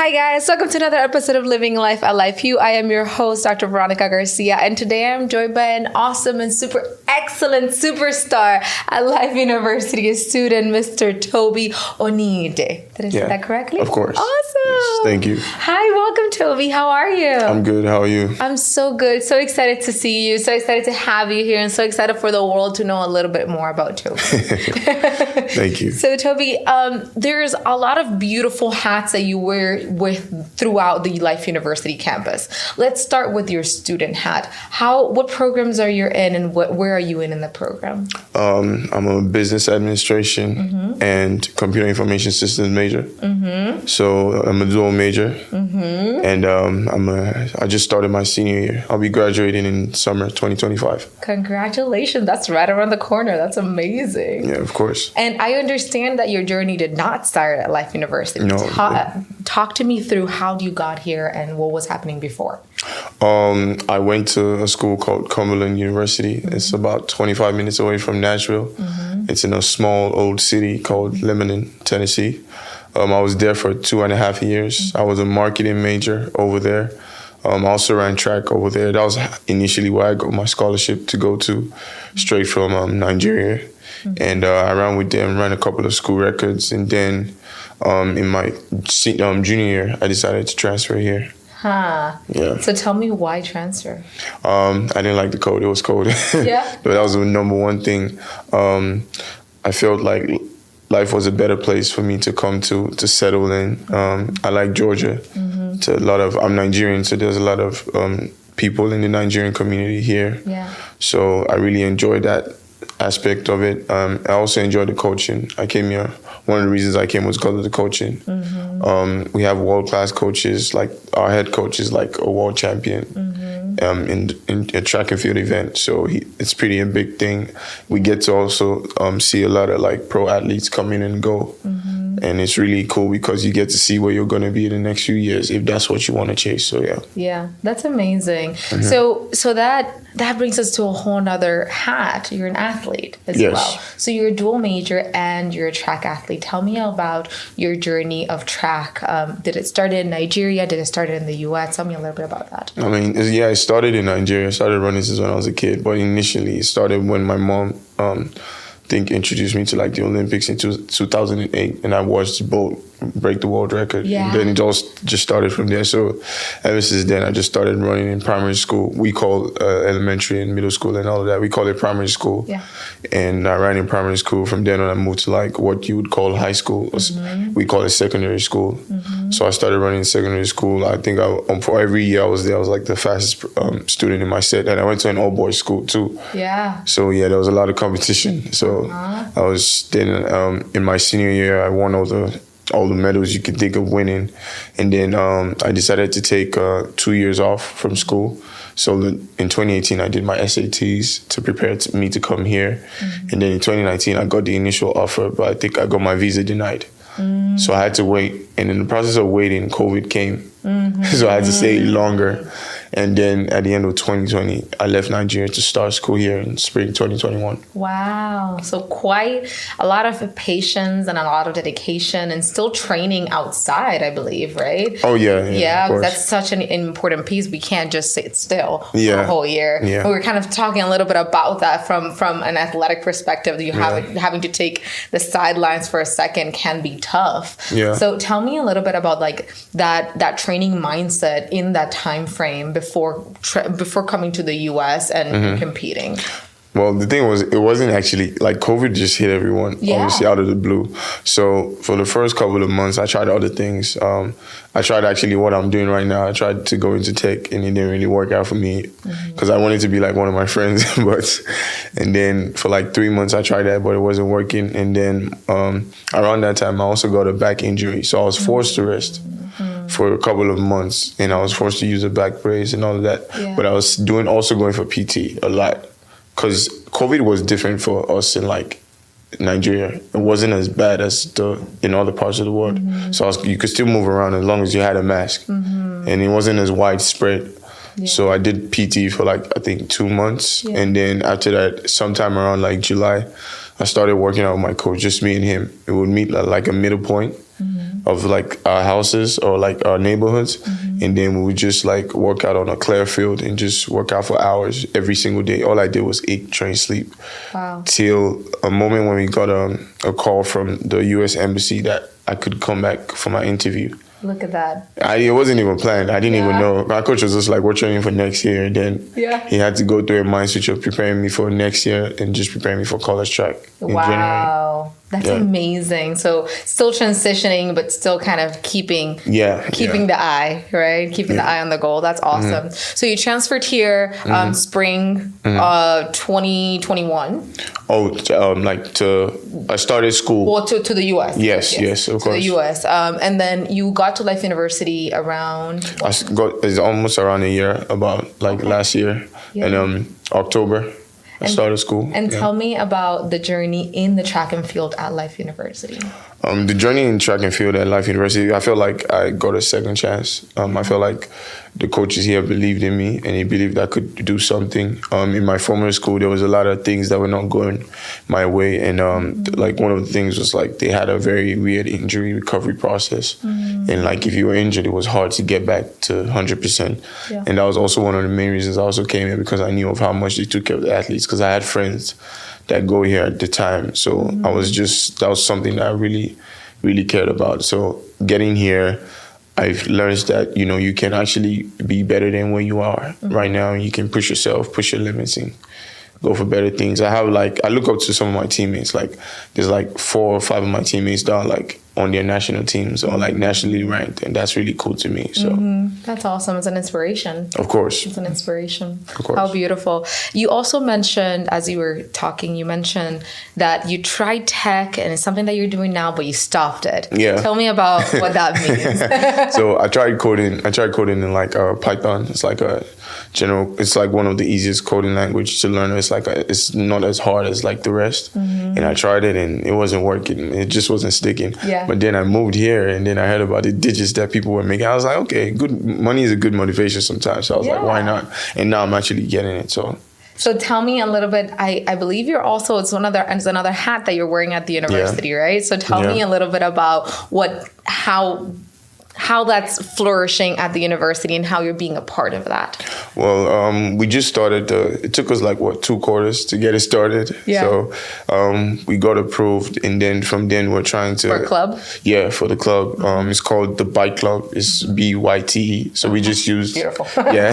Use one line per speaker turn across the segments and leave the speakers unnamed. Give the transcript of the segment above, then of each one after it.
Hi guys, welcome to another episode of Living Life at Life U. I am your host, Dr. Veronica Garcia, and today I'm joined by an awesome and super excellent superstar at Life University, a student, Mr. Toby Oniyide. Did I say that correctly?
Of course.
Awesome.
Yes, thank you.
Hi, welcome Toby. How are you?
I'm good. How are you?
I'm so good. So excited to see you. So excited to have you here, and so excited for the world to know a little bit more about Toby.
Thank you.
So Toby, there's a lot of beautiful hats that you wear with throughout the Life University campus. Let's start with your student hat. What programs are you in, and where are you in the program? I'm a business administration and computer information systems major.
So I'm a dual major, and I just started my senior year. I'll be graduating in summer 2025.
Congratulations! That's right around the corner. That's amazing.
Yeah, of course.
And I understand that your journey did not start at Life University.
No.
Talk to me through how you got here and what was happening before.
I went to a school called Cumberland University. It's about 25 minutes away from Nashville. It's in a small old city called Lebanon, Tennessee. I was there for 2.5 years. I was a marketing major over there. I also ran track over there. That was initially where I got my scholarship to go to, straight from Nigeria. And I ran with them, ran a couple of school records. And then in my junior year, I decided to transfer here. Yeah.
So tell me why transfer?
I didn't like the code. It was cold.
Yeah.
But that was the number one thing. I felt like life was a better place for me to come to settle in. I like Georgia. I'm Nigerian, so there's a lot of people in the Nigerian community here.
Yeah.
So I really enjoyed that aspect of it. I also enjoyed the coaching. I came here. One of the reasons I came was because of the coaching. We have world-class coaches. Like our head coach is like a world champion in a track and field event. So it's pretty a big thing. We get to also see a lot of like pro athletes come in and go. And it's really cool because you get to see where you're going to be in the next few years if that's what you want to chase. So yeah.
Yeah, that's amazing. So that brings us to a whole nother hat. You're an athlete as well. So you're a dual major and you're a track athlete. Tell me about your journey of track. Did it start in Nigeria? Did it start in the U.S.? Tell me a little bit about that.
I mean, it started in Nigeria. I started running since when I was a kid. But initially it started when my mom introduced me to like the Olympics in 2008, and I watched Bolt break the world record.
Yeah.
And then it all just started from there. So ever since then, I just started running in primary school. We call elementary and middle school and all of that, we call it primary school. Yeah. And I ran in primary school. From then on, I moved to like what you would call high school. We call it secondary school. So I started running in secondary school. I think for every year I was there, I was like the fastest student in my set. And I went to an all-boys school too. Yeah. So yeah, there was a lot of competition. So I was then in my senior year, I won all the medals you could think of winning. And then I decided to take 2 years off from school. So in 2018, I did my SATs to prepare me to come here. And then in 2019, I got the initial offer, but I think I got my visa denied. So I had to wait. And in the process of waiting, COVID came. So I had to stay longer. And then at the end of 2020, I left Nigeria to start school here in spring 2021.
Wow. So quite a lot of patience and a lot of dedication and still training outside, I believe, right?
Oh, yeah.
Yeah, that's such an important piece. We can't just sit still for a whole year. Yeah. We were kind of talking a little bit about that from an athletic perspective. Having to take the sidelines for a second can be tough. Yeah. So tell me a little bit about like that training mindset in that time frame before coming to the U.S. and competing.
Well, the thing was, it wasn't actually, like, COVID just hit everyone, obviously, out of the blue. So for the first couple of months, I tried other things. I tried actually what I'm doing right now. I tried to go into tech, and it didn't really work out for me because I wanted to be like one of my friends. And then for like 3 months, I tried that, but it wasn't working. And then around that time, I also got a back injury. So I was forced to rest for a couple of months, and I was forced to use a back brace and all of that. Yeah. But I was also going for PT a lot. Because COVID was different for us in like Nigeria. It wasn't as bad as in other parts of the world. So you could still move around as long as you had a mask. And it wasn't as widespread. Yeah. So I did PT for like, I think 2 months. Yeah. And then after that, sometime around like July, I started working out with my coach, just me and him. We would meet at like a middle point of like our houses or like our neighborhoods. And then we would just like work out on a clear field and just work out for hours every single day. All I did was eat, train, sleep.
Wow.
Till a moment when we got a call from the U.S. Embassy that I could come back for my interview.
Look at that.
It wasn't even planned. I didn't even know. My coach was just like, we're training for next year. And then he had to go through a mind switch of preparing me for next year and just preparing me for college track in January.
That's amazing. So still transitioning, but still kind of keeping the eye, right? Keeping the eye on the goal. That's awesome. So you transferred here spring 2021.
I started school.
Well, to the U.S.
Yes, of course.
To the U.S. And then you got to Life University around?
It's almost around a year, about last year. In October. I started school.
And tell me about the journey in the track and field at Life University.
The journey in track and field at Life University, I feel like I got a second chance. I feel like the coaches here believed in me and they believed I could do something. In my former school, there was a lot of things that were not going my way. And like one of the things was like they had a very weird injury recovery process. And like if you were injured, it was hard to get back to 100%. Yeah. And that was also one of the main reasons I also came here, because I knew of how much they took care of the athletes, because I had friends that go here at the time. So that was something that I really, really cared about. So getting here, I've learned that, you can actually be better than where you are right now. You can push yourself, push your limits and go for better things. I look up to some of my teammates. Like there's like 4 or 5 of my teammates that are like on their national teams or like nationally ranked. And that's really cool to me. So
that's awesome. It's an inspiration.
Of course.
It's an inspiration.
Of course.
How beautiful. You also mentioned, as you were talking, you mentioned that you tried tech and it's something that you're doing now, but you stopped it.
Yeah.
Tell me about what that means.
So I tried coding in like Python. It's like it's like one of the easiest coding language to learn. It's not as hard as like the rest. And I tried it and it wasn't working. It just wasn't sticking. Yeah. But then I moved here and then I heard about the digits that people were making. I was like, okay, good money is a good motivation sometimes. So I was like, why not? And now I'm actually getting it. So
tell me a little bit. I believe you're also it's another hat that you're wearing at the university, right? So tell me a little bit about how that's flourishing at the university and how you're being a part of that.
Well, we just started. It took us 2 quarters to get it started. Yeah. So we got approved, and then from then we're trying to
for a club.
Yeah, for the club. It's called the Byte Club. It's BYTE. So we just used
beautiful.
Yeah,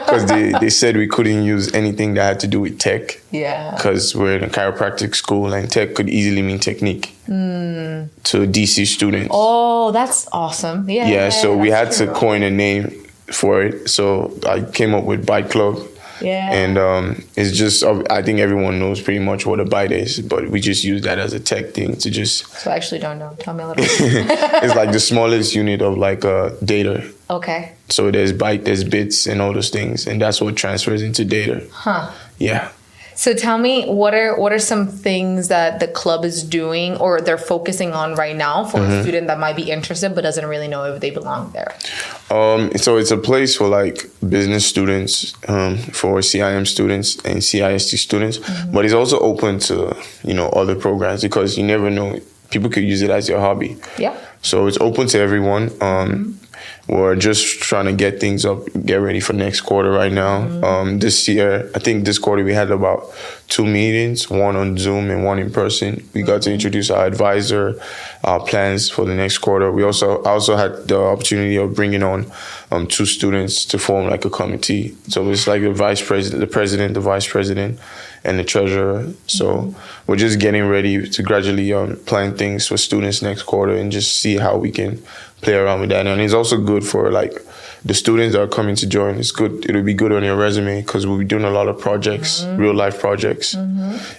because they said we couldn't use anything that had to do with tech.
Yeah.
Because we're in a chiropractic school, and tech could easily mean technique to DC students.
Oh, that's awesome. Yeah.
Yeah. So we had to coin a name for it. So I came up with Byte Club.
Yeah.
And it's just, I think everyone knows pretty much what a byte is, but we just use that as a tech thing to just.
So I actually don't know. Tell me a little bit.
It's like the smallest unit of data.
Okay.
So there's byte, there's bits and all those things. And that's what transfers into data.
Huh.
Yeah.
So tell me, what are some things that the club is doing or they're focusing on right now for a student that might be interested but doesn't really know if they belong there?
So it's a place for business students, for CIM students and CIST students, but it's also open to, other programs because you never know. People could use it as your hobby. Yeah. So it's open to everyone. We're just trying to get things up, get ready for next quarter right now. This year, I think this quarter we had about 2 meetings, one on Zoom and one in person. We got to introduce our advisor, our plans for the next quarter. I also had the opportunity of bringing on 2 students to form a committee. So it's like the vice president, the vice president, and the treasurer. So we're just getting ready to gradually plan things for students next quarter and just see how we can play around with that. And it's also good for the students that are coming to join. It's good. It'll be good on your resume because we'll be doing a lot of projects, real life projects.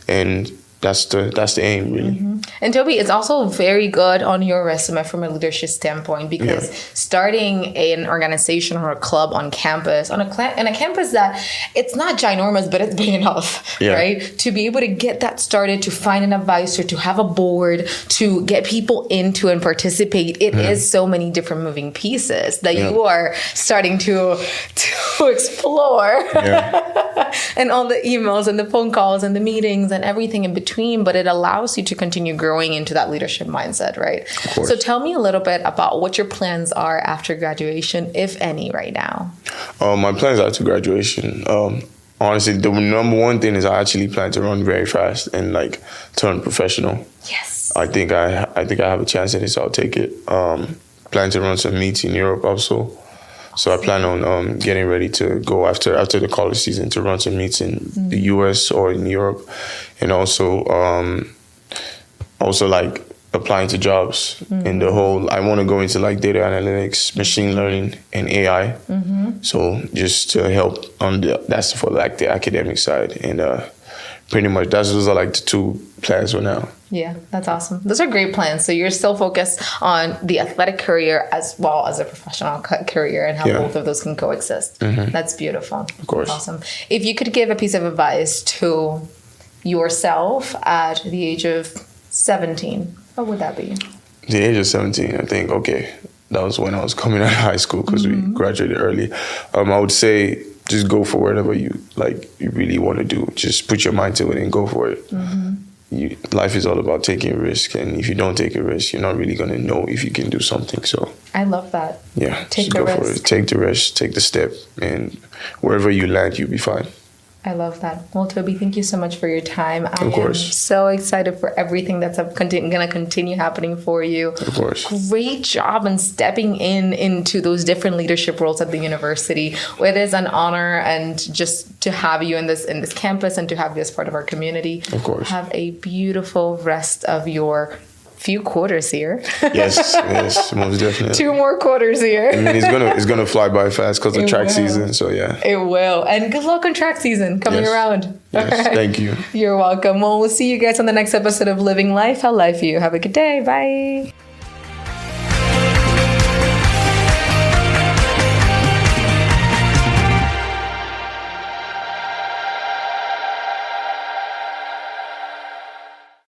And that's the aim, really.
And Toby, it's also very good on your resume from a leadership standpoint because starting an organization or a club on campus, in a campus that it's not ginormous, but it's big enough, right? To be able to get that started, to find an advisor, to have a board, to get people into and participate. It is so many different moving pieces that you are starting to explore. and all the emails and the phone calls and the meetings and everything in between, but it allows you to continue growing into that leadership mindset, right? So tell me a little bit about what your plans are after graduation, if any, right now.
My plans after graduation, honestly, the number one thing is I actually plan to run very fast and like turn professional.
Yes.
I think I have a chance in it, so I'll take it. Plan to run some meets in Europe also. So I plan on getting ready to go after the college season to run some meets in the US or in Europe, and also like applying to jobs in the whole. I want to go into like data analytics, machine learning, and AI. So just to help on that's for like the academic side, and pretty much those are like the two plans for now.
Yeah, that's awesome. Those are great plans. So you're still focused on the athletic career as well as a professional career and how both of those can coexist. That's beautiful.
Of course.
Awesome. If you could give a piece of advice to yourself at the age of 17, what would that be?
The age of 17, I think, that was when I was coming out of high school because we graduated early. I would say just go for whatever you really want to do. Just put your mind to it and go for it. Life is all about taking a risk, and if you don't take a risk, you're not really going to know if you can do something. So
I love that.
Yeah, take the risk. For it. Take the risk, take the step, and wherever you land, you'll be fine.
I love that. Well, Toby, thank you so much for your time. I am so excited for everything that's going to continue happening for you.
Of course.
Great job in stepping into those different leadership roles at the university. It is an honor and just to have you in this campus and to have you as part of our community.
Of course.
Have a beautiful rest of your few quarters here.
yes, most definitely.
2 more quarters here.
I mean, it's gonna fly by fast because of track season. So yeah,
it will. And good luck on track season coming around.
Yes, right. Thank you.
You're welcome. Well, we'll see you guys on the next episode of Living Life How Life You. Have a good day. Bye.